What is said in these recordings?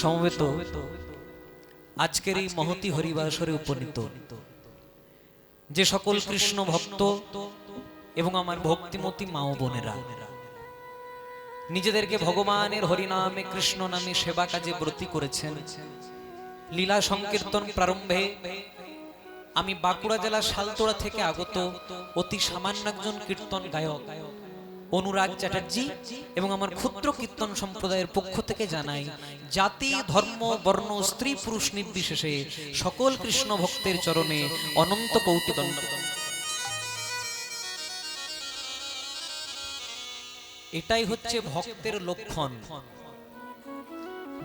সমবেত আজকের এই মহতি হরিবাসরে উপনীত যে সকল কৃষ্ণ ভক্ত এবং আমার ভক্তিমতী মা ও বোনেরা নিজেদেরকে ভগবানের হরিনামে কৃষ্ণ নামে সেবা কাজে ব্রতী করেছেন, লীলা সংকীর্তন প্রারম্ভে আমি বাঁকুড়া জেলা শালতোড়া থেকে আগত অতি সামান্য একজন কীর্তন গায়ক অনুরাগ চ্যাটার্জি এবং আমার ক্ষুদ্র কীর্তন সম্প্রদায়ের পক্ষ থেকে জানাই জাতি ধর্ম বর্ণ স্ত্রী পুরুষ নির্বিশেষে সকল কৃষ্ণ ভক্তের চরণে অনন্ত কোটি দণ্ড। এটাই হচ্ছে ভক্তের লক্ষণ।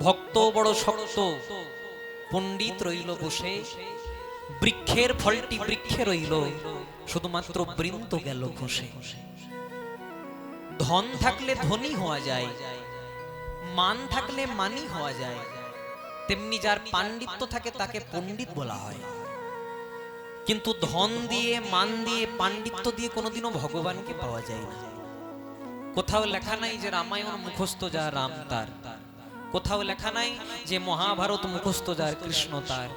ভক্ত বড় শক্ত, পণ্ডিত রইল বসে, বৃক্ষের ফলটি বৃক্ষে রইল, শুধুমাত্র বৃন্ত গেল খসে। ধন থাকলে ধনী হওয়া যায়, মান থাকলে মানি হওয়া যায়, তেমনি যার পাণ্ডিত্য থাকে তাকে পণ্ডিত বলা হয়। কিন্তু ধন দিয়ে, মান দিয়ে, পাণ্ডিত্য দিয়ে কোনোদিনও ভগবানকে পাওয়া যায় না। কোথাও লেখা নাই যে রামায়ণ মুখস্থ যার রাম তার, কোথাও লেখা নাই যে মহাভারত মুখস্থ যার কৃষ্ণ তার।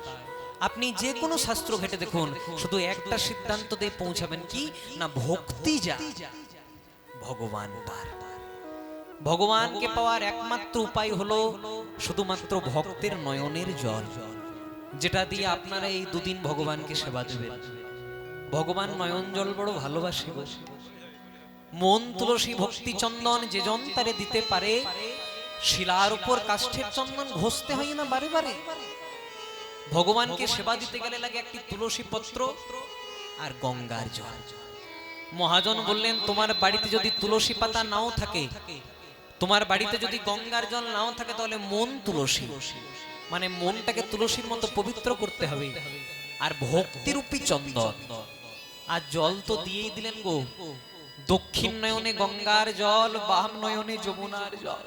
আপনি যে কোনো শাস্ত্র ঘেটে দেখুন, শুধু একটা সিদ্ধান্ত দিয়ে পৌঁছাবেন কি না, ভক্তি যা ভগবান তার। ভগবানকে পাওয়ার একমাত্র উপায় হলো শুধুমাত্র ভক্তের নয়নের জল, যেটা দিয়ে আপনারা এই দুদিন ভগবানকে সেবা দেবেন। ভগবান নয়ন জল বড় ভালোবাসে। মন তুলসী ভক্তি চন্দন যে জন তারে দিতে পারে, শিলার উপর কাষ্ঠের চন্দন ঘষতে হয় না বারে বারে। ভগবানকে সেবা দিতে গেলে লাগে একটি তুলসী পত্র আর গঙ্গার জল। মহাজন বললেন, তোমার বাড়িতে যদি তুলসী পাতা নাও থাকে, তোমার বাড়িতে যদি গঙ্গার জল নাও থাকে, তাহলে মন তুলসী, মানে মনটাকে তুলসীর মতো পবিত্র করতে হবে। আর ভক্তিরূপী চন্দন আর জল তো দিয়েই দিলেন গো। দক্ষিণ নয়নে গঙ্গার জল, বাম নয়নে যমুনার জল।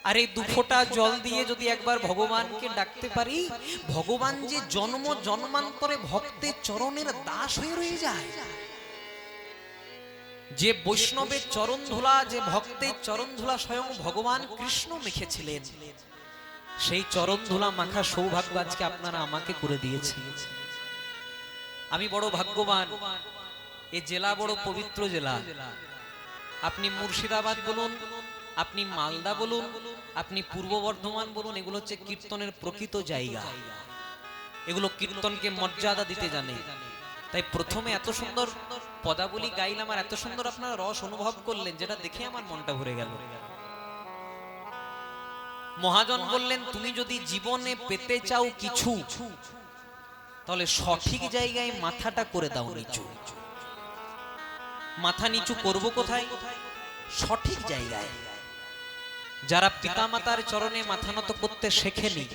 আর এই দুফোঁটা জল দিয়ে যদি একবার ভগবানকে ডাকতে পারি, ভগবান যে জন্ম জন্মান্তরে ভক্তের চরণের দাস হয়ে রয়ে যায়। যে বৈষ্ণবের চরণ ধুলা, যে ভক্তের চরণ ধুলা স্বয়ং ভগবান কৃষ্ণ মেখেছিলেন, সেই চরণ ধুলা মাখা সৌভাগ্য আজকে আপনারা আমাকে করে দিয়েছেন। আমি বড় ভাগ্যবান। এ জেলা বড় পবিত্র জেলা। আপনি মুর্শিদাবাদ বলুন, আপনি মালদা বলুন, আপনি পূর্ব বর্ধমান বলুন, এগুলো হচ্ছে কীর্তনের প্রকৃত জায়গা। এগুলো কীর্তনকে মর্যাদা দিতে জানে। তাই প্রথমে এত সুন্দর পদাবলী গাইলাম, আর এত সুন্দর আপনারা রস অনুভব করলেন, যেটা দেখে আমার মনটা ভরে গেল। মহাজন বললেন, তুমি যদি জীবনে পেতে চাও কিছু, তাহলে সঠিক জায়গায় মাথাটা করে দাও নিচু। মাথা নিচু করব কোথায়? সঠিক জায়গায়। যারা পিতামাতার চরণে মাথা নত করতে শেখেনি,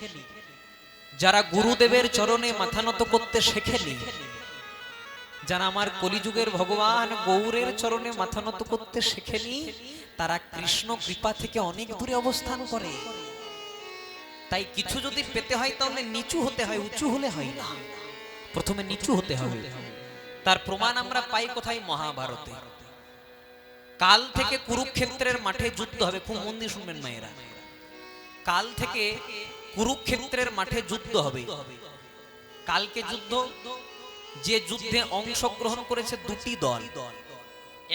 যারা গুরুদেবের চরণে মাথা নত করতে শেখেনি, যারা আমার কলিযুগের ভগবান গৌরের চরণে মাথা নত করতে শেখেনি, তারা কৃষ্ণ কৃপা থেকে অনেক দূরে অবস্থান করে। তাই কিছু যদি পেতে হয় তাহলে নিচু হতে হয়, উঁচু হলে হয় না। প্রথমে নিচু হতে হবে। তার প্রমাণ আমরা পাই কোথায়? মহাভারতে। কাল থেকে কুরুক্ষেত্রের মাঠে যুদ্ধ হবে। খুব মন দিয়ে শুনবেন মায়েরা। কাল থেকে কুরুক্ষেত্রের মাঠে যুদ্ধ হবে। কালকে যুদ্ধ, যে যুদ্ধে অংশগ্রহণ করেছে দুটি দল।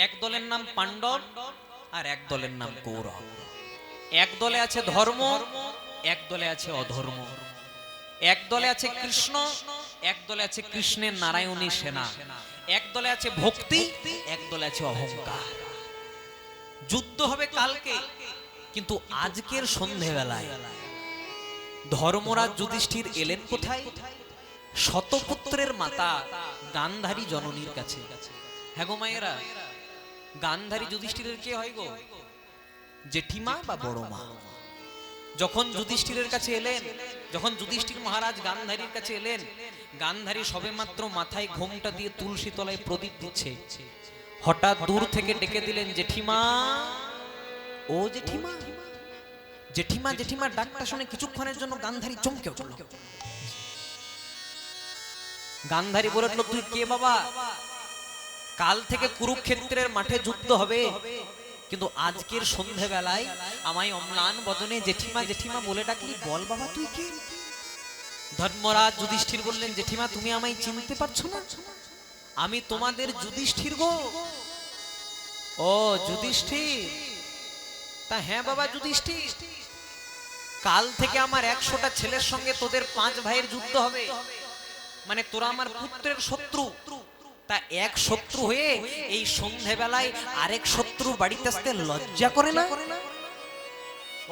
এক দলের নাম পাণ্ডব আর এক দলের নাম কৌরব। এক দলে আছে ধর্ম, এক দলে আছে অধর্ম। এক দলে আছে কৃষ্ণ, এক দলে আছে কৃষ্ণের নারায়ণী সেনা। এক দলে আছে ভক্তি, এক দলে আছে অহংকার। যুদ্ধ হবে কালকে, কিন্তু আজকের সন্ধেবেলায় ধর্মরাজ যুধিষ্ঠির এলেন কোথায়? শতপুত্রের মাতা গান্ধারী জননীর কাছে। হ্যাঁ গো মায়েরা, গান্ধারী যুধিষ্ঠিরের কে হয় গো? জেঠিমা বা বড় মা। যখন যুধিষ্ঠিরের কাছে এলেন, যখন যুধিষ্ঠির মহারাজ গান্ধারীর কাছে এলেন, গান্ধারী সবেমাত্র মাথায় ঘোমটা দিয়ে তুলসী তলায় প্রদীপ দিচ্ছে। হঠাৎ দূর থেকে ডেকে দিলেন, জেঠিমা, ও জেঠিমা। জেঠিমা জেঠিমা ডাকটা শুনে কিছুক্ষণের জন্য গান্ধারী চমকে উঠল। গান্ধারী বলে উঠল, তুই কে বাবা? কাল থেকে কুরুক্ষেত্রের মাঠে যুদ্ধ হবে, কিন্তু আজকের সন্ধ্যাবেলায় আমায় অম্লান বদনে জেঠিমা জেঠিমা বলে ডাকলি, বল বাবা তুই কে? ধর্মরাজ যুধিষ্ঠির বললেন, জেঠিমা তুমি আমায় চিনতে পারছো না? আমি তোমাদের যুধিষ্ঠির গো। ও যুধিষ্ঠির, তা হ্যাঁ বাবা যুধিষ্ঠির, কাল থেকে আমার 100টা ছেলের সঙ্গে তোদের 5 ভাইয়ের যুদ্ধ হবে, মানে তোরা আমার পুত্রের শত্রু। তা এক শত্রু হয়ে এই সন্ধ্যাবেলায় আরেক শত্রু বাড়িতে আসতে লজ্জা করে না?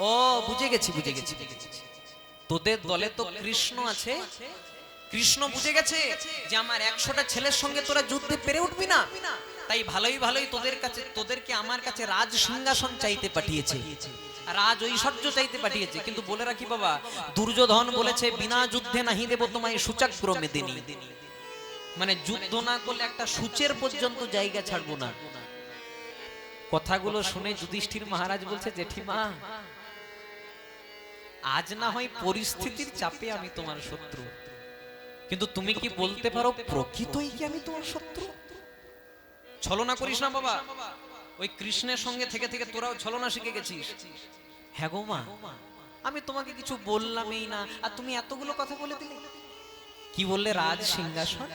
ও বুঝে গেছি বুঝে গেছি, তোদের দলে তো কৃষ্ণ আছে, কৃষ্ণ বুঝে গেছে যে আমার 100টা ছেলের সঙ্গে তোরা যুদ্ধে পেরে উঠবি না, তাই ভালোই ভালোই তোদেরকে আমার কাছে রাজ সিংহাসন চাইতে পাঠিয়েছে, রাজ ঐশ্বর্য চাইতে পাঠিয়েছে। কিন্তু বলে রাখি বাবা, দুর্যোধন বলেছে বিনা যুদ্ধে নাহি দেব তোমায় সূচাগ্র মেদিনী, মানে যুদ্ধ না করলে একটা সূচের পর্যন্ত জায়গা ছাড়বো না। কথাগুলো শুনে যুধিষ্ঠির মহারাজ বলছে, জেঠিমা আজ না হয় পরিস্থিতির চাপে আমি তোমার শত্রু, কিন্তু তুমি কি বলতে পারো প্রকৃতই কি আমি তোমার শত্রু? ছলনা করিস না বাবা, ওই কৃষ্ণের সঙ্গে থেকে থেকে তোরাও ছলনা শিখে গেছিস। হ্যাঁ গো মা, আমি তোমাকে কিছু বললামই না, আর তুমি এতগুলো কথা বলে দিলে। কি বললে? রাজ সিংহাসন?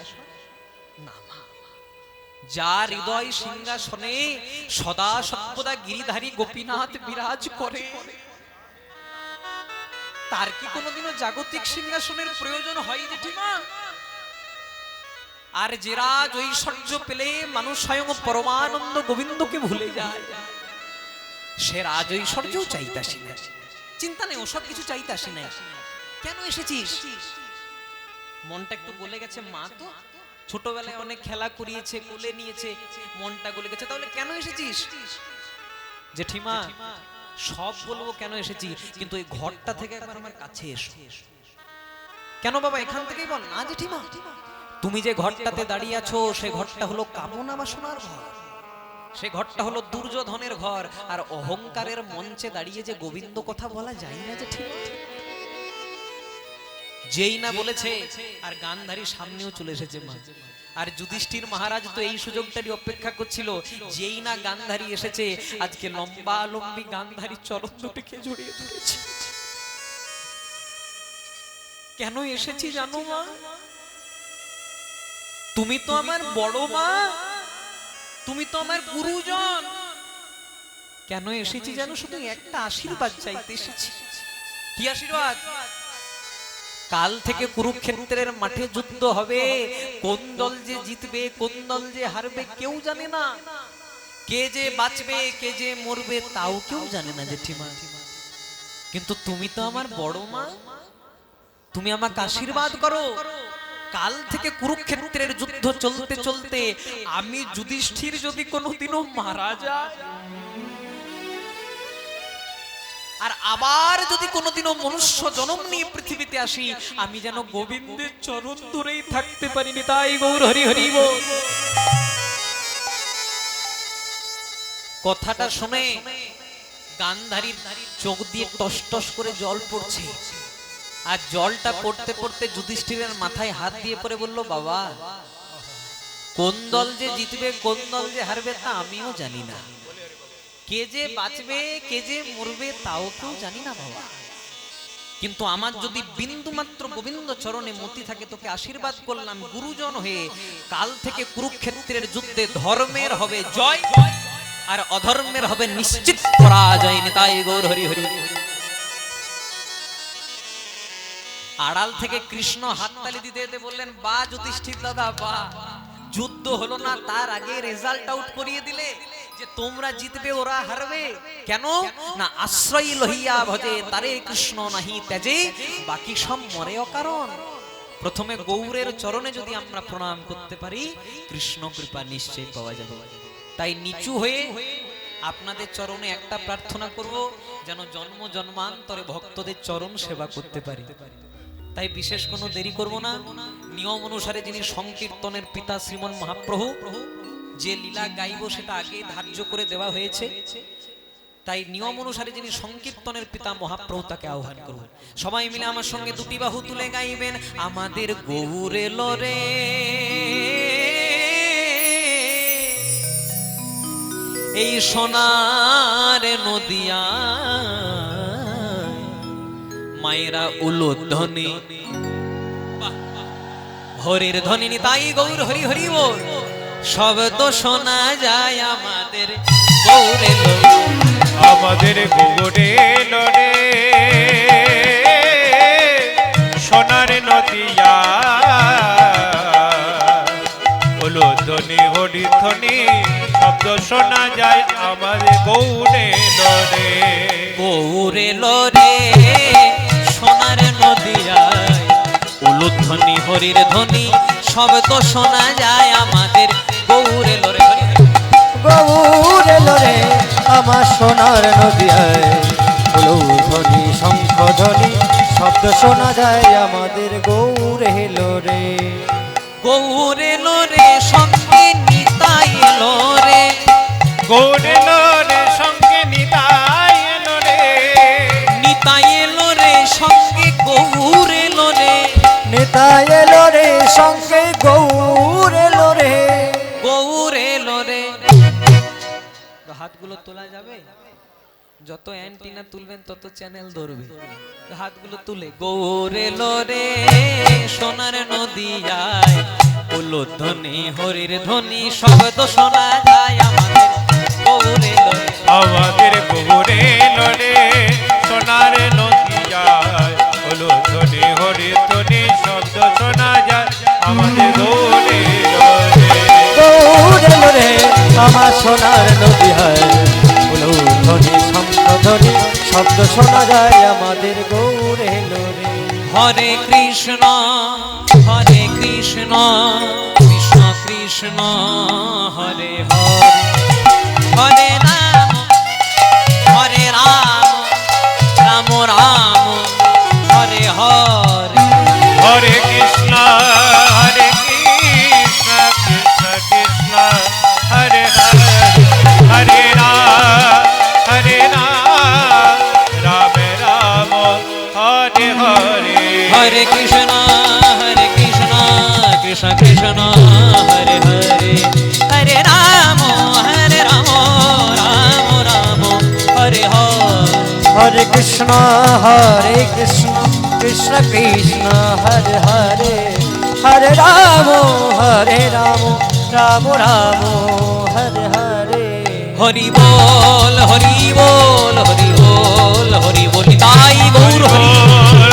না মা, যার হৃদয় সিংহাসনে সদা সর্বদা গিরিধারী গোপীনাথ বিরাজ করে, তার কি কোনোদিনও জাগতিক সিংহাসনের প্রয়োজন হয় জেঠিমা? আর যে রাজ ঐশ্বর্য পেলে মানুষ স্বয়ং পরমানন্দ গোবিন্দকে ভুলে যায়, সে রাজ ঐশ্বর্যও চাইতাসি না। চিন্তা নেই, ওসব কিছু চাইতাসি না। কেন এসেছিস? মনটা একটু গলে গেছে মা, তো ছোটবেলায় অনেক খেলা করিয়েছে, কোলে নিয়েছে, মনটা গলে গেছে। তাহলে কেন এসেছিস? জেঠিমা সব বলবো কেন এসেছি, কিন্তু এই ঘরটা থেকে একবার আমার কাছে এসো। কেন বাবা? এখান থেকেই বল। না জেঠিমা, তুমি যে ঘরটাতে দাঁড়িয়ে আছো সে ঘরটা হলো কামনা বাসনার ঘর, সে ঘরটা হলো দুর্যোধনের ঘর। আর অহংকারের মঞ্চে দাঁড়িয়ে যে গোবিন্দ কথা বলা যায় না জেঠিমা। যেই না বলেছে আর গান্ধারী সামনেও চলে এসেছে মা। আর যুধিষ্ঠির মহারাজ তো এই সুযোগটারই অপেক্ষা করছিল, যেই না গান্ধারী এসেছে আজকে লম্বা লম্বি গান্ধারী চরণ দুটিকে জড়িয়ে ধরেছে। কেন এসেছি জানো মা? তুমি তো আমার বড় মা, তুমি তো আমার গুরুজন। কেন এসেছি জানো? শুধু একটা আশীর্বাদ চাইতে এসেছি। কি আশীর্বাদ? কাল থেকে কুরুক্ষেত্রের মাঠে যুদ্ধ হবে, কোন দল যে জিতবে কোন দল যে হারবে কেউ জানে না, কে যে বাঁচবে কে যে মরবে তাও কেউ জানে না জেঠিমা। কিন্তু তুমি তো আমার বড় মা, তুমি আমাকে আশীর্বাদ করো। কাল থেকে কুরুক্ষেত্রের যুদ্ধ চলতে চলতে আমি যুধিষ্ঠির যদি কোনোদিনও মারা যায়, আর আবার যদি কোনোদিনও মনুষ্য জন্ম নিয়ে পৃথিবীতে আসি, আমি যেন গোবিন্দের চরণ ধরেই থাকতে পারিনি। তাই গৌর হরি হরি বল। কথাটা শুনে গান্ধারীর চোখ দিয়ে টস টস করে জল পড়ছে, আর জলটা পড়তে পড়তে যুধিষ্ঠিরের মাথায় হাত দিয়ে পড়ে বলল, বাবা কোন দল যে জিতবে কোন দল যে হারবে তা আমিও জানি না, কে যে বাঁচবে কে যে মরবে তাও কেউ জানি না বাবা, কিন্তু আমার যদি বিন্দু মাত্র গোবিন্দ চরণে মতি থাকে তোকে আশীর্বাদ করলাম গুরুজন হয়ে, কাল থেকে কুরুক্ষেত্রের যুদ্ধে ধর্মের হবে জয় আর অধর্মের হবে নিশ্চিত পরাজয়। নিতাই গৌর হরি হরি। আড়াল থেকে কৃষ্ণ হাততালি দিতে দিতে বললেন, বা যুধিষ্ঠির দাদা বা, যুদ্ধ হলো না তার আগে রেজাল্ট আউট করিয়ে দিলে যে তোমরা জিতবে ওরা হারবে। কেন না? আশ্রয় লহিয়া ভজে তারে কৃষ্ণ নাহি ত্যাজে বাকি সব মরে অকারণ। প্রথমে গৌরের চরণে যদি আমরা প্রণাম করতে পারি কৃষ্ণ কৃপা নিশ্চয়ই পাওয়া যাবে। তাই নিচু হয়ে আপনাদের চরণে একটা প্রার্থনা করব, যেন জন্ম জন্মান্তরে ভক্তদের চরণ সেবা করতে পারি। তাই বিশেষ কোনো দেরি করব না। নিয়ম অনুসারে যিনি সংকীর্তনের পিতা শ্রীমন মহাপ্রভু, যে লীলা গাইব সেটা আগে ধার্য করে দেওয়া হয়েছে, তাই নিয়ম অনুসারে যিনি সংকীর্তনের পিতা মহাপ্রভু তাকে আহ্বান করব। সবাই মিলে আমার সঙ্গে দুটি বাহু তুলে গাইবেন, আমাদের গৌর এলো রে এই সোনার নদিয়া মায়েরা উলুধ্বনি হরির ধ্বনি নিতাই গৌর হরি হরি বল শব্দ শোনা যায় আমাদের গৌরে আমাদের গৌরে লরে সোনার নদিয়া উলুধ্বনি হরি ধ্বনি শব্দ শোনা যায় আমাদের গৌরে লরে গৌরে লরে সোনার নদিয়ায় উলুধ্বনি হরির ধ্বনি শব্দ শোনা যায় আমাদের গৌরে লরে গৌরে লরে আমার সোনার নদিয়ায় উলুধ্বনি শঙ্খধ্বনি শব্দ শোনা যায় আমাদের গৌরে লরে গৌরে লরে সঙ্গে নিতাই লরে গৌরে লরে সঙ্গে নিতাই লরে নিতাই লরে সঙ্গে গৌরে লরে নেতায় লরে সঙ্গে গৌরে লরে গৌরে লরে হাতগুলো তোলা যাবে যত অ্যান্টিনা তুলবেন তত চ্যানেল ধরবে হাতগুলো তুলে গৌরে লরে সোনার নদিয়ায় উলুধ্বনি হরির ধ্বনি শব্দ শোনা যায় আমাদের গৌরে লরে আমাদের গৌরে লরে সোনার নদিয়ায় উলুধ্বনি হরি ধ্বনি শব্দ শোনা যায় আমাদের গৌরে লরে গৌরে লরে আমার সোনার নদিয়ায় উলুধ্বনি শঙ্খধ্বনি শব্দ শোনা যায় আমাদের গৌরে লরে হরে কৃষ্ণ কৃষ্ণ কৃষ্ণ হরে হরে হরে রাম রাম রাম হরে হরে হরে কৃষ্ণ কৃষ্ণ কৃষ্ণ হরে হরে হরে রাম রাম হরে হরে হরে কৃষ্ণ কৃষ্ণ কৃষ্ণ হরে হরে হরে রাম রাম রাম হরে হরে হরে কৃষ্ণ কৃষ্ণ কৃষ্ণ হরে হরে হরে রাম রাম রাম হরে হরে হরি বল হরি বল হরি বল হরি বল তাই গৌর হরি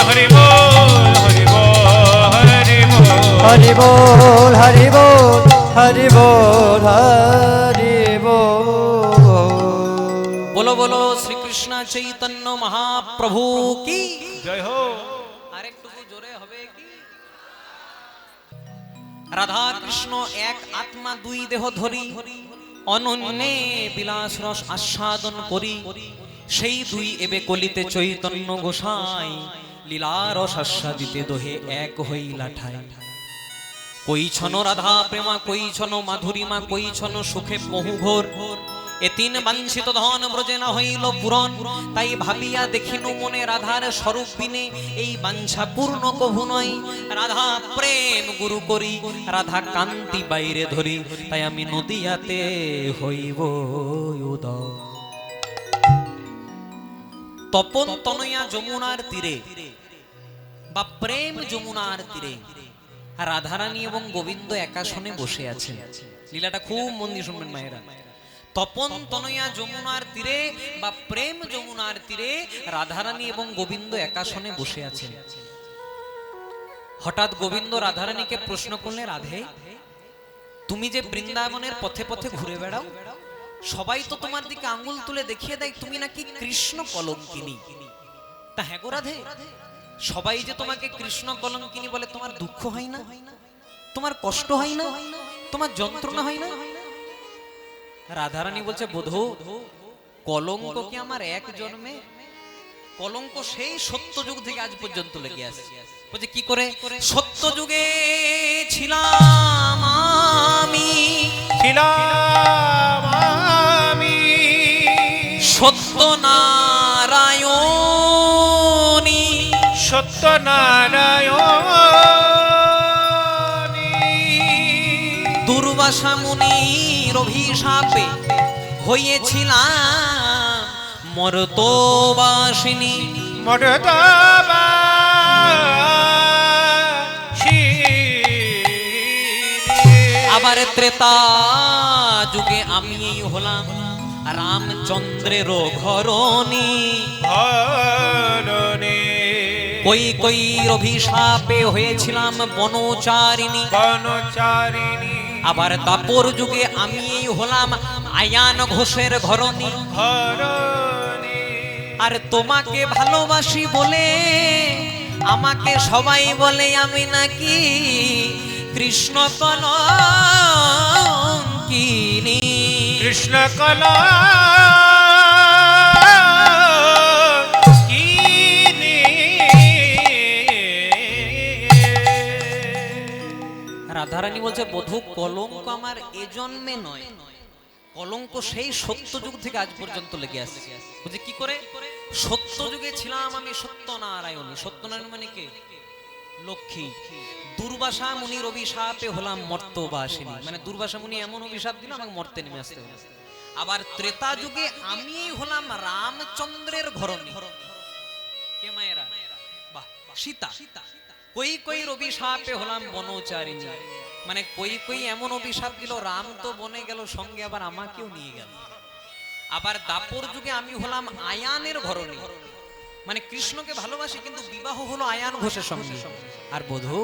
হরি বল হরি বল হরি বল হরি বল হরি বল হরি বল হরি বল বলো বলো শ্রীকৃষ্ণ চৈতন্য মহাপ্রভু কি জয় হো আরেকটু জোরে হবে কি রাধা কৃষ্ণ এক আত্মা দুই দেহ ধরি অনন্যে বিলাস রস আস্বাদন করি সেই দুই এবে কলিতে চৈতন্য গোসাই লীলা রস আস্বাদিতে দোহে এক হইলা ঠাই কই ছন রাধা প্রেমা কই ছন মাধুরিমা কই ছন সুখে বহুঘোর এ তিন বাঞ্ছিত ধন ব্রজে না হইল পূরণ তাই ভাবিয়া দেখিনু মনে রাধার স্বরূপ বিনে এই বাঞ্ছা পূর্ণ কভু নয় রাধা প্রেম গুরু করি রাধা কান্তি বাইরে ধরি তাই আমি নদিয়াতে হইব উদয় তপন তনয়া যমুনার তীরে বা প্রেম যমুনার তীরে রাধারানী এবং গোবিন্দ একাসনে বসে আছেন লীলাটা খুব মন দিয়ে শুনবেন মায়েরা তপন তনয়া যমুনার তীরে বা প্রেম যমুনার তীরে রাধারানী এবং গোবিন্দ একাসনে বসে আছেন হঠাৎ গোবিন্দ রাধারানীকে প্রশ্ন করলে রাধে তুমি যে বৃন্দাবনের পথে পথে ঘুরে বেড়াও সবাই তো তোমার দিকে আঙ্গুল তুলে দেখিয়ে দেয় তুমি নাকি কৃষ্ণ কলঙ্কিনী তা হ্যাঁ গো রাধে সবাই যে তোমাকে কৃষ্ণ কলঙ্কিনী বলে তোমার দুঃখ হয় না তোমার কষ্ট হয় না তোমার যন্ত্রণা হয় না রাধারানী বলছে বোধো কলঙ্ক কি আমার এক জন্মে কলঙ্ক সেই সত্য যুগ থেকে আজ পর্যন্ত লেগে আসছে বলছে কি করে সত্য যুগে ছিলাম আমি সত্যনারায়ণী দুর্বাসা মুনির অভিশাপে হয়েছিলাম মর্তবাসিনী। আবার ত্রেতা যুগে আমি হলাম রামচন্দ্রের ঘরণী। কই কই অভিশাপে হয়েছিলাম বনচারিণী। আবার দাপর যুগে আমি হলাম আয়ান ঘোষের ঘরণী। আর তোমাকে ভালোবাসি বলে আমাকে সবাই বলে আমি নাকি কৃষ্ণ কলঙ্কিনী। কৃষ্ণ কলঙ্কিনী। রাধারানী বলছে বধূ কলঙ্ক আমার এ জন্মে নয়, কলঙ্ক সেই সত্য যুগ থেকে আজ পর্যন্ত লেগে আসছে। বুঝে কি করে? সত্য যুগে ছিলাম আমি সত্যনারায়ণী। সত্যনারায়ণ মানে কে? লক্ষ্মী। দুর্বাসা মুনির অভিশাপে হলাম মর্তবাসিনী, মানে দুর্বাসা মুনি এমন অভিশাপ দিল আমাকে মর্তে নেমে আসতে হলো। আবার ত্রেতা যুগে আমি হলাম রামচন্দ্রের ঘরণী। কে মায়েরা? বাহ, সীতা। কই কই অভিশাপে হলাম বনচারিণী, মানে কই কই এমন অভিশাপ দিল রাম তো বনে গেল, সঙ্গে আবার আমাকেও নিয়ে গেল। আবার দাপর যুগে আমি হলাম আয়ানের ঘরণী, মানে কৃষ্ণকে ভালোবাসি কিন্তু বিবাহ হলো আয়ান ঘোষের সঙ্গে। আর বধূ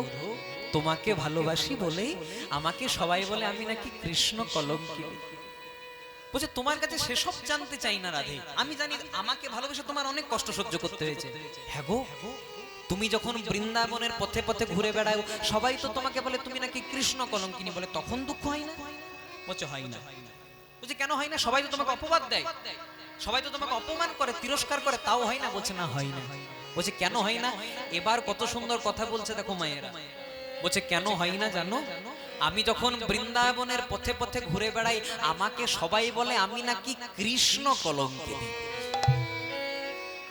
তোমাকে ভালোবাসি বলে আমাকে সবাই বলে আমি নাকি কৃষ্ণ কলঙ্কিনী। বলছে তোমার কাছে সেসব জানতে চাই না রাধে, আমি জানি আমাকে ভালোবেসে তোমার অনেক কষ্ট সহ্য করতে হয়েছে। হ্যাঁ গো, তুমি যখন বৃন্দাবনের পথে পথে ঘুরে বেড়াও সবাই তো তোমাকে বলে তুমি নাকি কৃষ্ণ কলঙ্কিনী, বলে তখন দুঃখ হয় না? বলছে হয় না। বলছে কেন হয় না? সবাই তো তোমাকে অপবাদ দেয়, সবাই তো তোমাকে অপমান করে, তিরস্কার করে, তাও হয় না? বলছে না, হয় না। বলছে কেন হয় না? এবার কত সুন্দর কথা বলছে দেখো মায়েরা। বলছে কেন হয় না জানো? আমি যখন বৃন্দাবনের পথে পথে ঘুরে বেড়াই আমাকে সবাই বলে আমি নাকি কৃষ্ণ কলঙ্কিনী।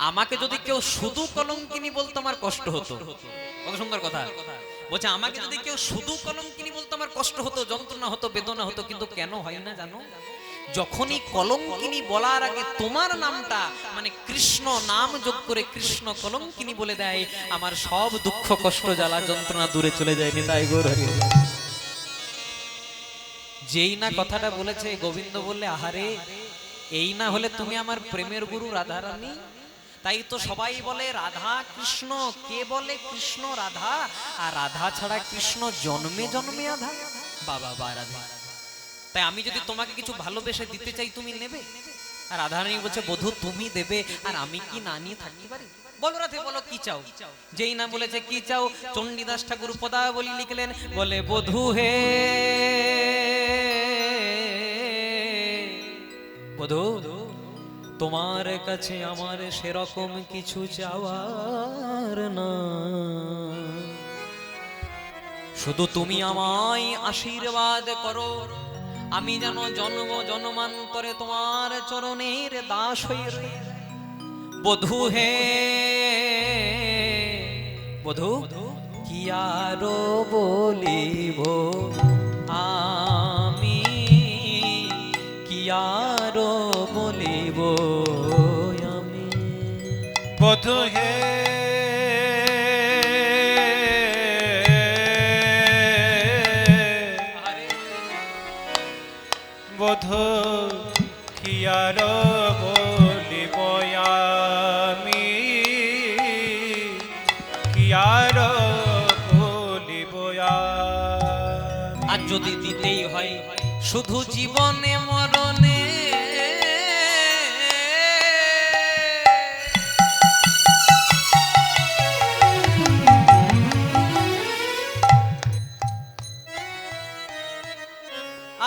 আমাকে যদি কেউ শুধু কলঙ্কিনী বলতো আমার কষ্ট হতো। কত সুন্দর কথা। বলছে আমাকে যদি কেউ শুধু কলঙ্কিনী বলতো আমার কষ্ট হতো, যন্ত্রণা হতো, বেদনা হতো, কিন্তু কেন হয় না জানো? যখনই কলঙ্কিনী বলার আগে তোমার নামটা মানে কৃষ্ণ নাম যোগ করে কৃষ্ণ কলঙ্কিনী বলে দেয়, আমার সব দুঃখ কষ্ট জ্বালা যন্ত্রণা দূরে চলে যায়। নিতাই গৌর হরি। যেই না কথাটা বলেছে গোবিন্দ বললে আহারে এই না হলে তুমি আমার প্রেমের গুরু রাধারানী। তাই তো সবাই বলে রাধা কৃষ্ণ, কে বলে কৃষ্ণ রাধা, আর রাধা ছাড়া কৃষ্ণ জন্মে জন্মে আধা। বাবা বা রাধা। তাই আমি যদি তোমাকে কিছু ভালোবেসে দিতে চাই তুমি নেবে? আর রাধারানী বলছে বধূ তুমি দেবে, আর আমি কি না নিয়ে থাকতে পারি? বলো রাধে বলো কি চাও? যেই না বলেছে কি চাও, চণ্ডীদাস ঠাকুর পদাবলী লিখলেন, বলে বধূ হে বধূ তোমার কাছে আমার সেরকম কিছু চাওয়ার না, শুধু তুমি আমায় আশীর্বাদ করো আমি যেন জন্ম জন্মান্তরে তোমার চরণের দাস হয়ে রই। বধূ হে বধূ কি আরো বলিব আমি, কি আরো বলিব আমি। বধূ হে বধূ কি আর বলিব আমি, কি আর বলিব আমি। আর যদি দিতেই হয় শুধু জীবনে মরণে,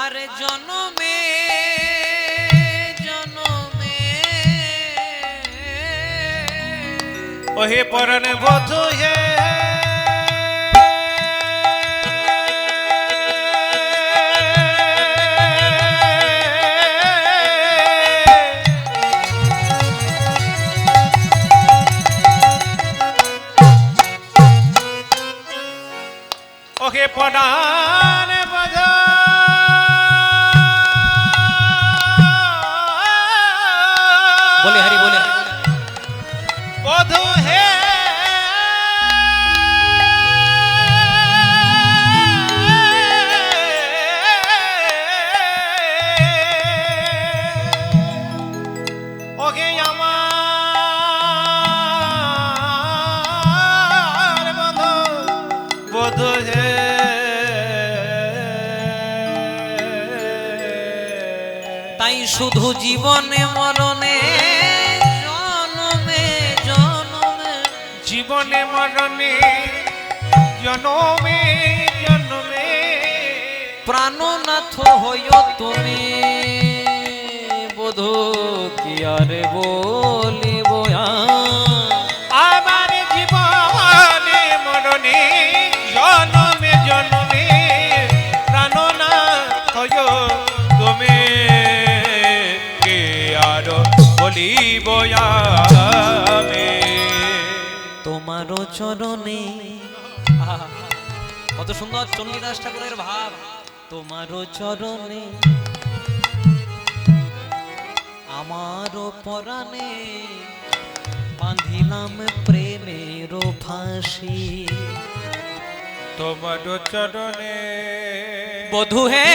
আর জনমে জনমে ওহে পরণ বধূ হে ওহে পরাণ বধূ শুধু জীবনে মরণে জনমে জনমে জীবনে মরণে জনমে জনমে প্রাণনাথ হইও তুমি বধূ কি আর বলিব আমার জীবনে মরণে জনমে জনমে প্রাণনাথ হইও তুমি কে আর বলিব আমি তোমারও চরণে। আহা, কত সুন্দর চণ্ডীদাস ঠাকুরের ভাব। তোমারও চরণে আমারও পরাণে বাঁধিলাম প্রেমের ফাঁসি। তোমার চরণে বধূ হে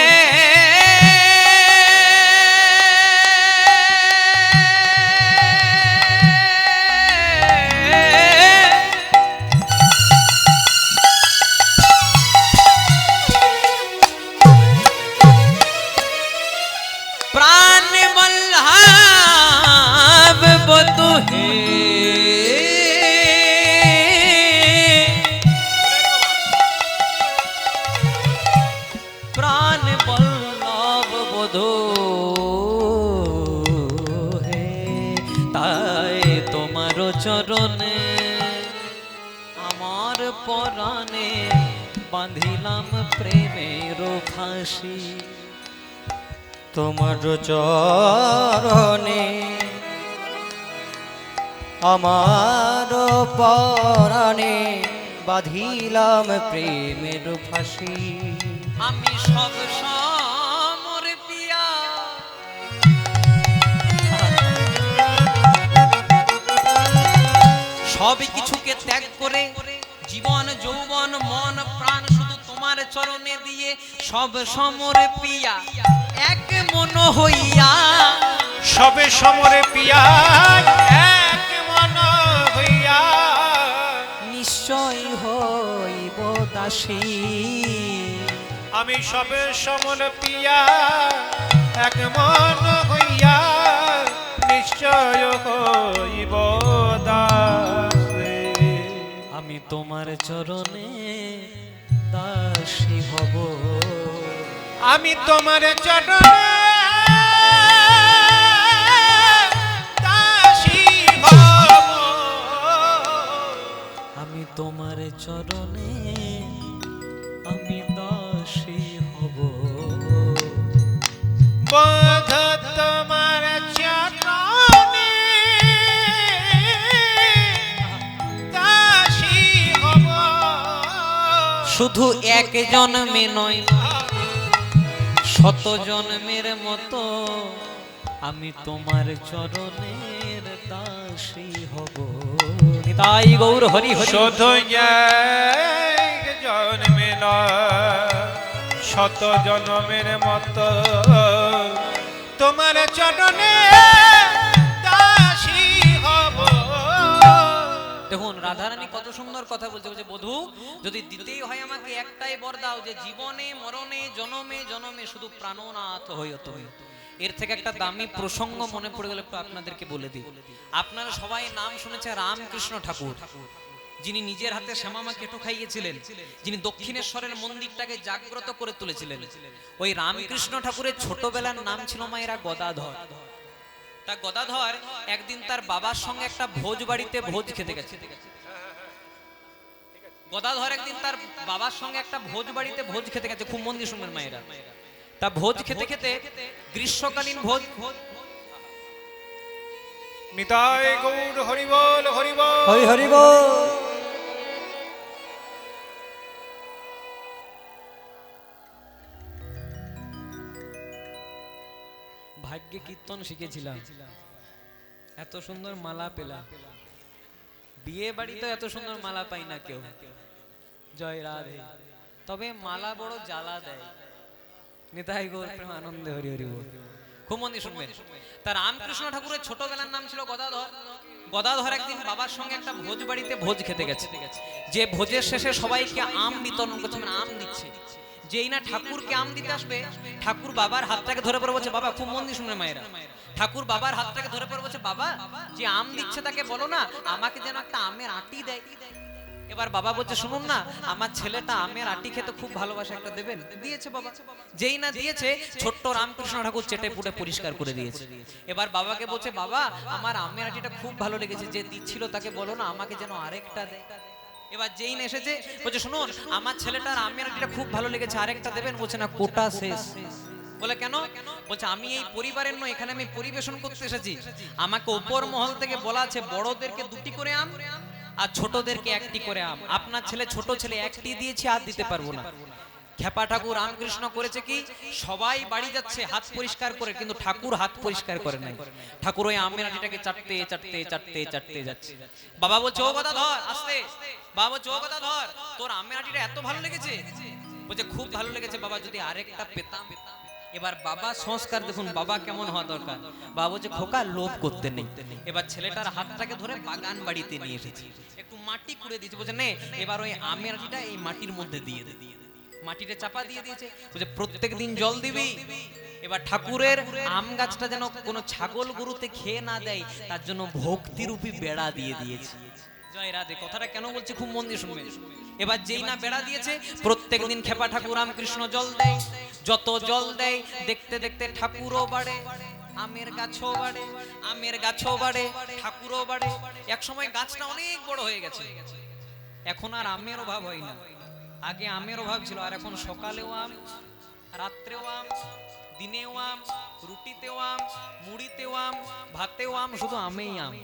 প্রাণ বল্লভ বধূ হে প্রাণ বল্লভ বধূ হে তাই তোমার চরণে আমার পরাণে বাঁধিলাম প্রেমের ফাঁসি। তোমার চরণে আমার পরাণে বাঁধিলাম প্রেমের ফাঁসি। আমি সব সমর পিয়া সব কিছুকে ত্যাগ করে জীবন যৌবন মন প্রাণ শুধু তোমার চরণে দিয়ে সব সমর পিয়া এক মন হইয়া সবে সমরে পিয়া এক মন হইয়া নিশ্চয় হইব দাসী। আমি সবে সমর পিয়া এক মন হইয়া নিশ্চয় হইব দাসী। আমি তোমার চরণে দাসী হব। আমি তোমার চরণে দাসী হব। আমি তোমার চরণে আমি দাসী হব। বোধ তোমার চরণে দাসী হব। শুধু এক জন্মে নয় শত জন্মের মতো আমি তোমার চরণের দাসী হব। তাই গৌর হরি হরি। শুধু এক জন্মে নয় শত জন্মের মতো তোমার চরণে দাসী হব। দেখুন রাধারানী কত সুন্দর কথা বলছে, বলছে বধূ যদি দিতেই হয় আমাকে একটাই বর দাও যে জীবনে মরণে জনমে জনমে শুধু প্রাণনাথ হইও তুমি। এর থেকে একটা দামি প্রসঙ্গ মনে পড়ে গেল একটু আপনাদেরকে বলে দিই। আপনারা সবাই নাম শুনেছে রামকৃষ্ণ ঠাকুর, যিনি নিজের হাতে শ্যামামা কেটো খাইয়েছিলেন, যিনি দক্ষিণেশ্বরের মন্দিরটাকে জাগ্রত করে তুলেছিলেন। ওই রামকৃষ্ণ ঠাকুরের ছোটবেলার নাম ছিল মায়েরা গদাধর। তা গদাধর একদিন তার বাবার সঙ্গে একটা ভোজ বাড়িতে ভোজ খেতে গেছে। গদাধর একদিন তার বাবার সঙ্গে একটা ভোজ বাড়িতে ভোজ খেতে গেছে। খুব মন দিয়ে শুনবেন মায়েরা। তা ভোজ খেতে খেতে গ্রীষ্মকালীন ভোজ। নিতাই গৌর হরি বল হরি বল হরি হরি বল। ভাগ্যে কীর্তন শিখেছিলাম, এত সুন্দর মালা পেলাম। বিয়ে বাড়িতে এত সুন্দর মালা পাই না কেউ। জয় রাধে। তবে মালা বড় জ্বালা দেয়। নিতাই গৌর প্রেম আনন্দে হরি হরি বল। খুব মন দিয়ে শুনবেন। তার রামকৃষ্ণ ঠাকুরের ছোটবেলার নাম ছিল গদাধর। গদাধর একদিন বাবার সঙ্গে একটা ভোজ বাড়িতে ভোজ খেতে গেছে। যে ভোজের শেষে সবাইকে আম বিতরণ করছে, মানে আম দিচ্ছে। যেই না ঠাকুরকে আম দিতে আসবে, ঠাকুর বাবার হাতটাকে ধরে পড়ে বলছে, বাবা খুব মন দিয়ে শুনে মায়েরা, ঠাকুর বাবার হাতটাকে ধরে পড়ে বলছে, বাবা যে আম দিচ্ছে তাকে বলো না আমাকে যেন একটা আমের আটি দেয়। এবার বাবা বলছে, শুনুন না, আমার ছেলেটা আমের আটি খেতে খুব ভালোবাসে, একটা দেবেন। দিয়েছে বাবা। যেই না দিয়েছে, ছোট্ট রামকৃষ্ণ ঠাকুর চেটে পুটে পরিষ্কার করে দিয়েছে। এবার বাবাকে বলছে, বাবা আমার আমের আটিটা খুব ভালো লেগেছে, যে দিচ্ছিল তাকে বলো না আমাকে যেন আরেকটা দেয়। এবার যেই না এসেছে, বলছে, শুনুন আমার ছেলেটার আমের আটিটা খুব ভালো লেগেছে, আরেকটা দেবেন। বলছে, না কোটা শেষ। বলে, কেন? বলছে, আমি এই পরিবারের নয়, এখানে আমি পরিবেশন করতে এসেছি। আমাকে উপর মহল থেকে বলা আছে বড়দেরকে 2টি করে আম আর ছোটদেরকে 1টি করে আম। আপনার ছেলে ছোট ছেলে 1টি দিয়েছি, আর দিতে পারবো না। খেপা ঠাকুর রামকৃষ্ণ করেছে কি, সবাই বাড়ি যাচ্ছে হাত পরিষ্কার করে, কিন্তু ঠাকুর হাত পরিষ্কার করে নাই। ঠাকুর ওই আমের আটিটাকে চাটতে চাটতে চাটতে চাটতে যাচ্ছে। বাবা বলছে, ও কথা ধর আস্তে। বাবা বলছে, ও কথা ধর, তোর আমের আটিটা এত ভালো লেগেছে? বলছে, খুব ভালো লেগেছে বাবা, যদি আরেকটা পেতাম। এবার বাবা সংস্কার দেখুন, বাবা কেমন হওয়া দরকার। বাবা বলছে, খোকা লোভ করতে নেই। এবার ছেলেটার হাতটাকে ধরে বাগান বাড়িতে নিয়ে এসেছি, একটু মাটি কুড়ে দিয়েছে। বলছে, নে এবার ওই আমের আটিটা এই মাটির মধ্যে দিয়ে দে। মাটিতে চাপা দিয়ে দিয়েছে। বলছে, প্রত্যেক দিন জল দিবি। এবার ঠাকুরের আম গাছটা যেন কোনো ছাগল গরুতে খেয়ে না দেয়, তার জন্য ভক্তিরূপী বেড়া দিয়ে দিয়েছে। জয় রাধে। কথাটা কেন বলছি খুব মন দিয়ে শুনবেন। এবার যেই না বেড়া দিয়েছে, প্রত্যেক দিন খেপা ঠাকুর রামকৃষ্ণ জল দেয়। যত জল দেয়, দেখতে দেখতে ঠাকুরও বাড়ে, আমের গাছও বাড়ে, আমের গাছও বাড়ে, ঠাকুরও বাড়ে। এক সময় গাছটা অনেক বড় হয়ে গেছে, এখন আর আমের অভাব হয় না। আগে আমের অভাব ছিল, আর এখন সকালেও আম, রাত্রেও আম, দিনেও আম, রুটিতেও আম, মুড়িতেও আম, ভাতেও আম, শুধু আমেই আম।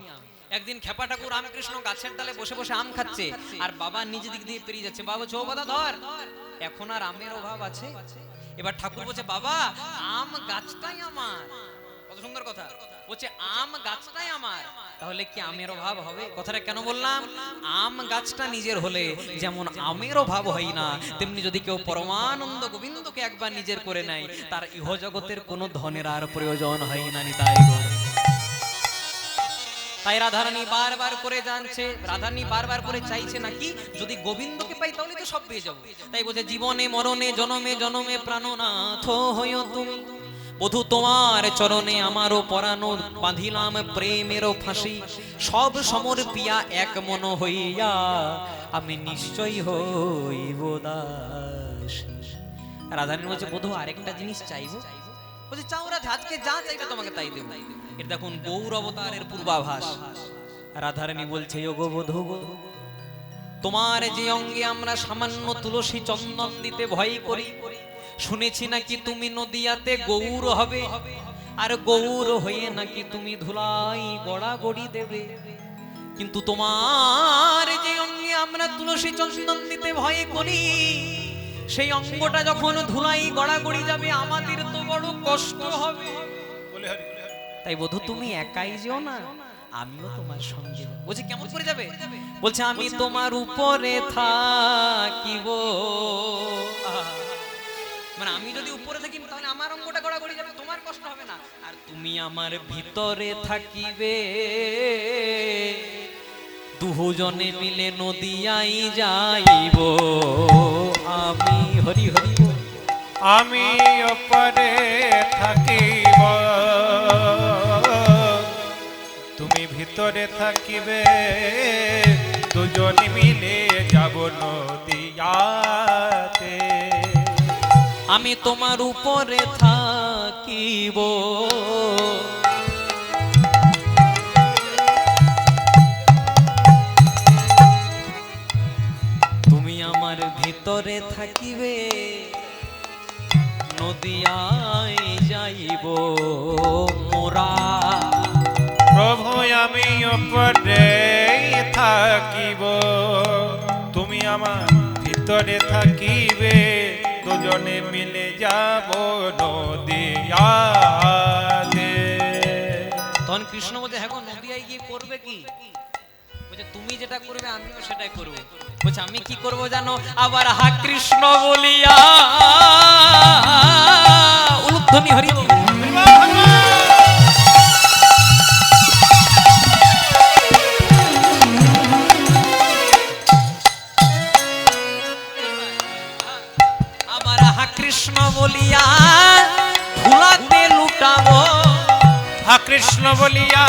একদিন খেপা ঠাকুর রামকৃষ্ণ গাছের ডালে বসে বসে আম খাচ্ছে, আর বাবা নিজে দিক দিয়ে পেরিয়ে যাচ্ছে। বাবা বলছে, ও কথা ধর, এখন আর আমের অভাব আছে? এবার ঠাকুর বলছে, বাবা আম গাছটাই আমার। কত সুন্দর কথা বলছে, আম গাছটাই আমার, তাহলে কি আমের অভাব হবে? কথাটা কেন বললাম? আম গাছটা নিজের হলে যেমন আমের অভাব হয় না, তেমনি যদি কেউ পরমানন্দ গোবিন্দকে একবার নিজের করে নেয়, তার ইহজগতের কোনো ধনের আর প্রয়োজন হয় না। তাই তাই রাধারানী বারবার করে জানছে, রাধারানী বারবার করে চাইছে নাকি যদি গোবিন্দকে পাই তাহলে তো সব পেয়ে যাবো। তাই বলছে, জীবনে মরণে জনমে জনমে প্রাণনাথ হইও তুমি, বধূ তোমার চরণে আমারও পরানো বাঁধিলাম প্রেমেরও ফাঁসি, সব সমর্পিয়া এক মন হইয়া আমি নিশ্চয় হইব দাসী। রাধারানী বলছে, বধূ আরেকটা জিনিস চাইবো। বলছে, চাও রাধা, আজকে যা চাইবে তোমাকে তাই দেব। এটা দেখুন গৌর অবতারের পূর্বাভাস। রাধারানী বলছে, ওগো বধূ, তোমার যে অঙ্গে আমরা সামান্য তুলসী চন্দন দিতে ভয় করি, শুনেছি নাকি তুমি নদিয়াতে গৌর হবে, আর গৌর হয়ে নাকি তুমি ধুলাই গড়াগড়ি দেবে। কিন্তু তোমার যে অঙ্গে আমরা তুলসী চন্দন দিতে ভয় করি, সেই অঙ্গটা যখন ধুলাই গড়াগড়ি যাবে, আমাদের তো বড় কষ্ট হবে। তাই বধূ তুমি একাই যেও না, আমিও তোমার সঙ্গে। বলছে, কেমন করে যাবে? বলছে, আমি তোমার উপরে থাকিব। মানে আমি যদি উপরে থাকি তাহলে আমার অঙ্গটা গড়াগড়ি যাবে, তোমার কষ্ট হবে না। আর তুমি আমার ভিতরে থাকিবে, দুজনে মিলে নদিয়াই যাইব আমি। হরি হরি। আমি উপরে থাকিব, তুমি ভিতরে থাকিবে, দুজন মিলে যাব নদিয়াতে। আমি তোমার উপরে থাকিব, তুমি আমার ভিতরে থাকিবে, নদিয়ায় যাইব মোরা। প্রভু আমি উপরে থাকিব, তুমি আমার ভিতরে থাকিবে, দুজনে মিলে যাব নদিয়াতে। তখন কৃষ্ণ বলছে, হ্যাঁ গো, নদিয়ায় গিয়ে করবে কি? বলছে, তুমি যেটা করবে আমিও সেটাই করবো। বলছে, আমি কি করবো জানো? আবার হা কৃষ্ণ বলিয়া উলুধ্বনি হরি। আবার হা কৃষ্ণ বলিয়া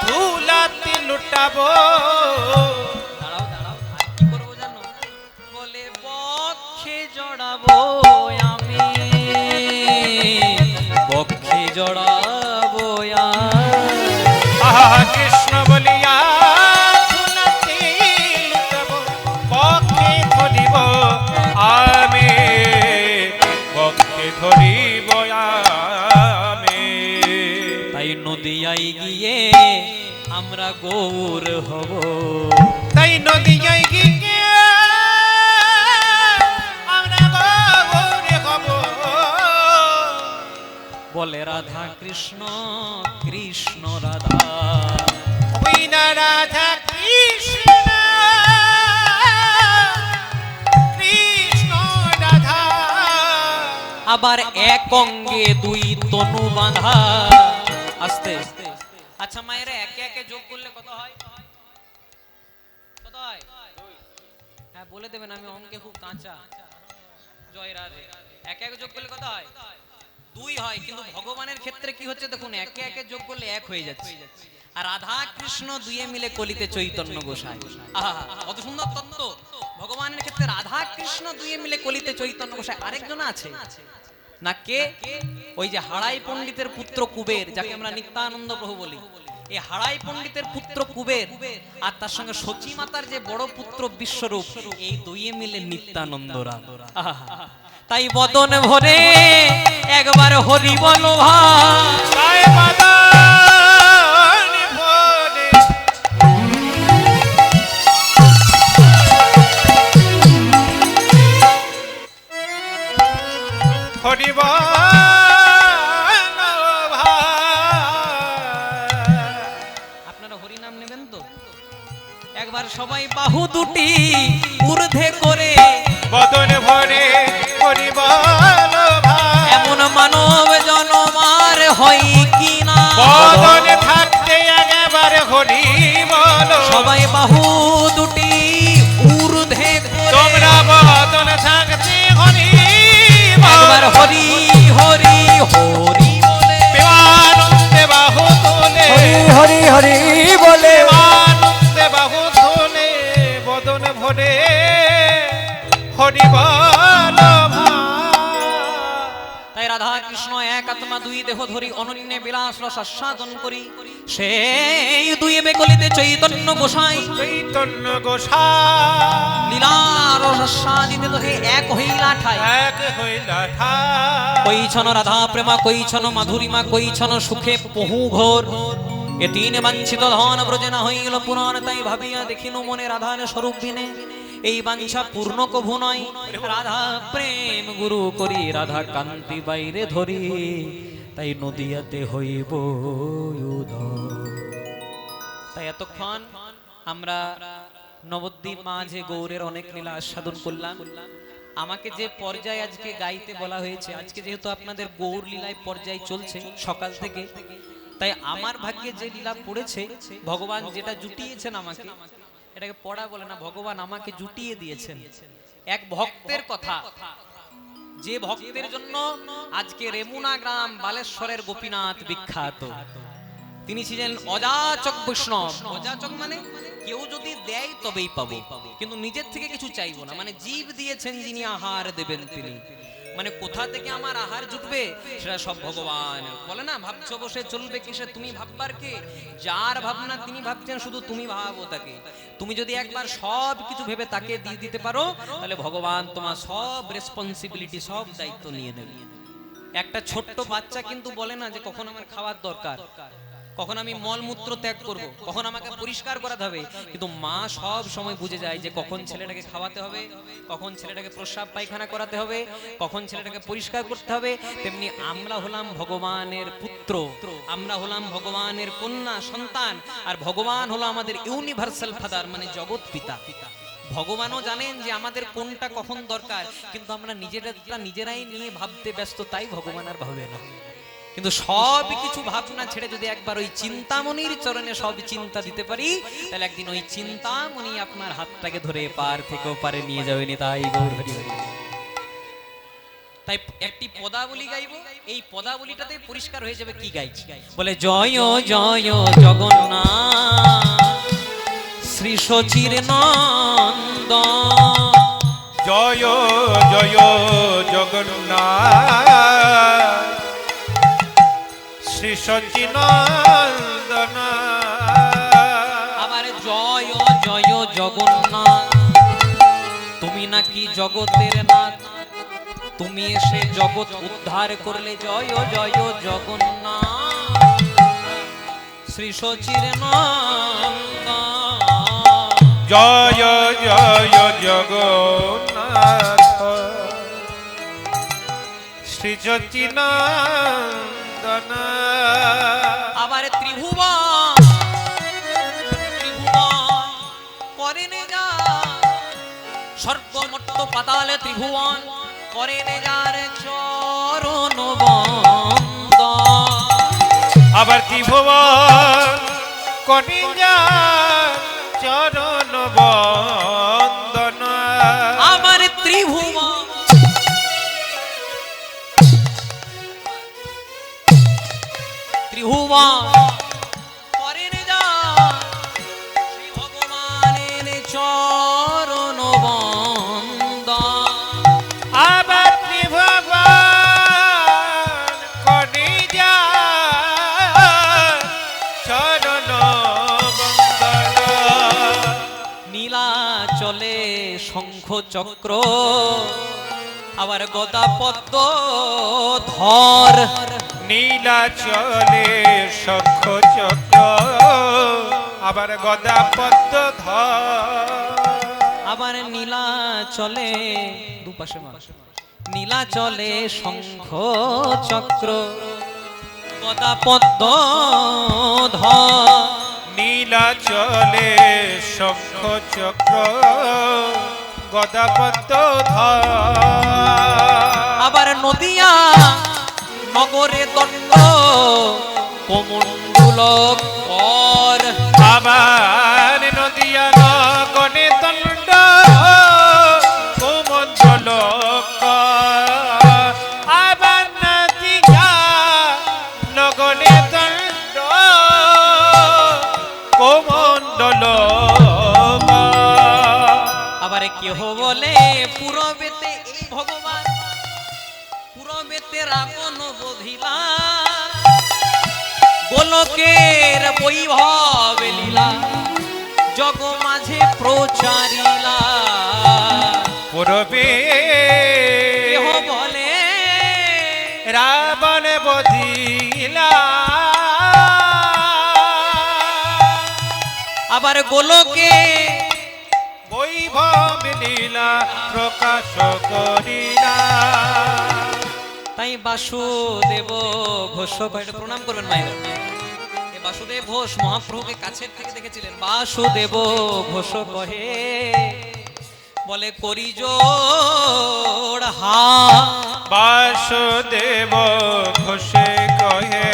ধুলাতে লুটাবো। দাঁড়াও দাঁড়াও, আর কি করবো জানো? বলে বক্ষে জড়াবো আমি, বক্ষে জড়াবো আহা কৃষ্ণ বলিয়া ধুলাতে লুটাবো, পক্ষে ধরিব আমি, পক্ষে ধরিব আমি। তাই নদিয়ায় গিয়ে আমরা গৌর হব, তাই নদীয়ায় গিয়ে আমরা গৌরে হব। বলে রাধা কৃষ্ণ কৃষ্ণ রাধা, ওই না রাধা কৃষ্ণ, কৃষ্ণ রাধা। আবার এক অঙ্গে দুই তনু বাঁধা। আস্তে আচ্ছা মায়েরা একে একে যোগ করলে কত হয়? কত হয়? হ্যাঁ বলে দেবেন, আমি অঙ্কে খুব কাঁচা। জয় রাধে। একে একে যোগ করলে কত হয়? দুই হয়, কিন্তু ভগবানের ক্ষেত্রে কি হচ্ছে দেখুন, একে একে যোগ করলে এক হয়ে যাচ্ছে। আর রাধা কৃষ্ণ দুইয়ে মিলে কলিতে চৈতন্য গোসাই। আহা কত সুন্দর তত্ত্ব। ভগবানের ক্ষেত্রে রাধা কৃষ্ণ দুইয়ে মিলে কলিতে চৈতন্য গোসাই। আরেকজন আছে না, কে? ওই যে হাড়াই পণ্ডিতের পুত্র কুবের, যাকে আমরা নিত্যানন্দ প্রভু বলি। এই হাড়াই পণ্ডিতের পুত্র কুবের আর তার সঙ্গে সচী মাতার যে বড় পুত্র বিশ্বরূপ, এই দুইয়ে মিলে নিত্যানন্দ রাম। তাই বদন ভরে একবার হরি বলো ভাই, তাই বদন ভরে হরি বল ভাই। আপনারা হরি নাম নেবেন তো? একবার সবাই বাহু দুটি ঊর্ধ্বে করে বদন ভরে হরি বল ভাই। এমন মানব জনমার হয় কি না, বদন থাকতে একবার হরি বল। সবাই বাহু দুটি ঊর্ধ্বে করে তোমরা বদন থাকতে হরি একবার বল। হরি হরি হরি বলে প্রেমানন্দে বাহু তোলে, হরি হরি হরি বলে প্রেমানন্দে বাহু তোলে, বদন ভরে হরি বল ভাই। তাই রাধা কৃষ্ণ এক আত্মা দুই দেহ ধরি অনন্যে বিলাস রস আস্বাদন করি, সেই দুই বেকলিতে চৈতন্য গোসাই চৈতন্য গোসাই লীলা রস আস্বাদিতে দহে এক হইলা ঠাই। এক হইলা ঠাই। কইছন রাধা প্রেমা, কইছন মাধুরিমা, কইছন সুখে পহু ঘোর। এ তিন বাঞ্ছিত ধন ব্রজে না হইল পুরাণ, তাই ভাবিয়া দেখিনু মনে রাধার স্বরূপ বিনে। এই বাঞ্ছা পূর্ণ কভু নয়, রাধা প্রেম গুরু করি, রাধা কান্তি বাইরে ধরি, তাই নদিয়াতে হইব উদয়। তাই এতক্ষণ আমরা নবদ্বীপ মাঝে গৌরের অনেক লীলা আস্বাদন করলাম। আমাকে যে পর্যায়ে আজকে গাইতে বলা হয়েছে, আজকে যেহেতু আপনাদের গৌর লীলায় পর্যায় চলছে সকাল থেকে, তাই আমার ভাগ্যে যে লীলা পড়েছে, ভগবান যেটা জুটিয়েছেন আমাকে, এটাকে পড়া বলে না, ভগবান আমাকে জুটিয়ে দিয়েছেন। এক ভক্তের কথা, যে ভক্তের জন্য আজকে রেমুনা গ্রাম বালেশ্বরের গোপীনাথ বিখ্যাত। তিনি ছিলেন অযাচক বৈষ্ণব। অযাচক মানে কেউ যদি দেয় তবেই পাবো, কিন্তু নিজের থেকে কিছু চাইবো না। মানে জীব দিয়েছেন যিনি, আহার দেবেন তিনি। মানে কোথা থেকে আমার আহার জুটবে সেটা সব ভগবান। বলে না, ভাবছো বসে চলবে কিসে, তুমি ভাববার কে? যার ভাবনা তিনি ভাবছেন, শুধু তুমি ভাবো তাকে। তুমি যদি একবার সব কিছু ভেবে তাকে দিয়ে দিতে পারো, তাহলে ভগবান তোমার সব রেসপন্সিবিলিটি, সব দায়িত্ব নিয়ে নেবে। একটা ছোট্ট বাচ্চা কিন্তু বলে না যে কখন আমার খাওয়ার দরকার, কখন আমি মলমূত্র ত্যাগ করব, কখন আমাকে পরিষ্কার করাতে হবে। কিন্তু মা সব সময় বুঝে যায় যে কখন ছেলেটাকে খাওয়াতে হবে, কখন ছেলেটাকে প্রস্রাব পায়খানা করাতে হবে, কখন ছেলেটাকে পরিষ্কার করতে হবে। তেমনি আমরা হলাম ভগবানের পুত্র, আমরা হলাম ভগবানের কন্যা সন্তান, আর ভগবান হলো আমাদের ইউনিভার্সাল ফাদার, মানে জগৎ পিতা। ভগবানও জানেন যে আমাদের কোনটা কখন দরকার, কিন্তু আমরা নিজেরাই নিয়ে ভাবতে ব্যস্ত, তাই ভগবান আর ভাবে না। কিন্তু সব কিছু ভাবনা ছেড়ে যদি একবার ওই চিন্তামণির চরণে সব চিন্তা দিতে পারি, তাহলে একদিন ওই চিন্তামণি আপনার হাতটাকে ধরে পার থেকে পারে নিয়ে যাবেন। তাই গৌর হরি হরি। তাই একটি পদাবলী গাইব, এই পদাবলীটাতে পরিষ্কার হয়ে যাবে কি গাইছি। বলে জয় জয় জগন্নাথ শ্রী সচির নন্দ, জয় জয় জগন্নাথ শ্রী সচিনন্দন। আবার জয় জয় জগন্নাথ তুমি নাকি জগতের নাথ, তুমি এসে জগৎ উদ্ধার করলে। জয় জয় জগন্নাথ শ্রী সচির নন্দ, জয় জয় জগন্নাথ শ্রী সচিনন্দন। আবার ত্রিভুবন ত্রিভুবন করেন যা, স্বর্গমর্ত্য পাতালে ত্রিভুবন করেন যার চরণ বন্দ। আবার ত্রিভুবন কনিজা চরণ বন্দন। আমার ত্রিভুবন ত্রিভুবন করেন যা শ্রী ভগবানের চরণ বন্দ। আবার ত্রিভুবন কনিজা চরণ বন্দন। নীলাচলে শঙ্খ চক্র আবার গদা পদ্ম ধর, নীলাচলে শঙ্খ চক্র আবার গদা পদ্ম ধর। আবার নীলাচলে দুপাশে নীলাচলে শঙ্খ চক্র গদা পদ্ম ধর। নীলাচলে শঙ্খ চক্র গদা পদ্ম ধর। আবার নদিয়া নগরে দণ্ড কোমণ্ডল কর। আবার নদিয়া নগরে দণ্ড কোমণ্ডল কর। আবার নদিয়া নগরে দণ্ড কোমণ্ডল কর। আবার কেহ বলে পুরবেতে এই ভগবান পুরবেতে রাবণ বধিলা, গোলকের বৈভব লীলা জগ মাঝে প্রচারিলা। পূর্বে কেহ বলে রাবণ বধিলা, আবার গোলকে বৈভব লীলা প্রকাশ করিলা। তাই বাসুদেব ঘোষ প্রণাম করবেন মায়ের। বাসুদেব ঘোষ মহাপ্রভুকে কাছের থেকে দেখেছিলেন। বাসুদেব ঘোষ কহে বলে করি জোড় হা, বাসুদেব ঘোষে কহে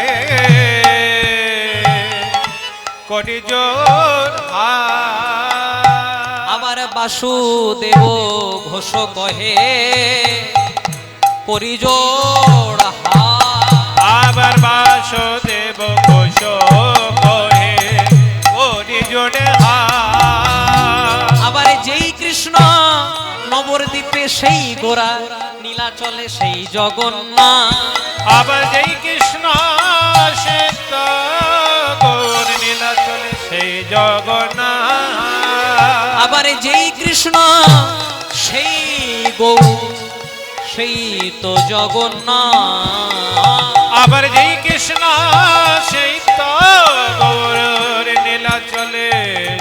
করি জোর আবার বাসুদেব ঘোষ কহে করি জোড় হা। আবার বাসুদেব ঘোষ কহে করি জোড় আবার যেই কৃষ্ণ নবদ্বীপে সেই গোরা, নীলাচলে সেই জগন্নাথ। আবার যেই কৃষ্ণ সে তো গৌর নীলাচলে সেই জগন্নাথ। আবার যেই কৃষ্ণ সেই গৌর সেই তো জগন্নাথ। আবার যেই কৃষ্ণ সেই তো গৌর নীলাচলে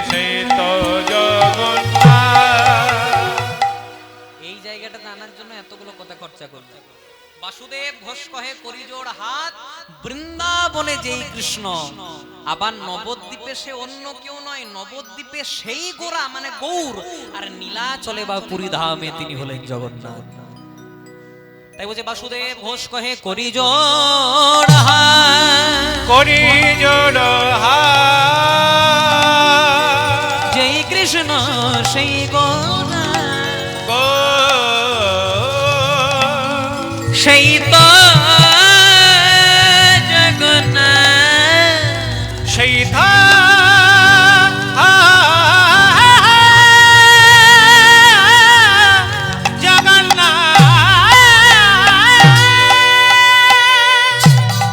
সেই তো জগন্নাথ। এই জায়গাটাতে আনার জন্য এতগুলো কথা খরচা করছে। বাসুদেব ঘোষ কহে করি জোড় হাত, বৃন্দাবনে যেই কৃষ্ণ, আবার নবদ্বীপে সে অন্য কেউ নয়, নবদ্বীপে সেই গোরা মানে গৌর, আর নীলাচলে বা পুরী ধামে তিনি হলেন জগন্নাথ। তাই বলছে বাসুদেব ঘোষ কহে করি জোড় হাত, করি জোড় হাত, যেই কৃষ্ণ সেই গোরা। সেই তো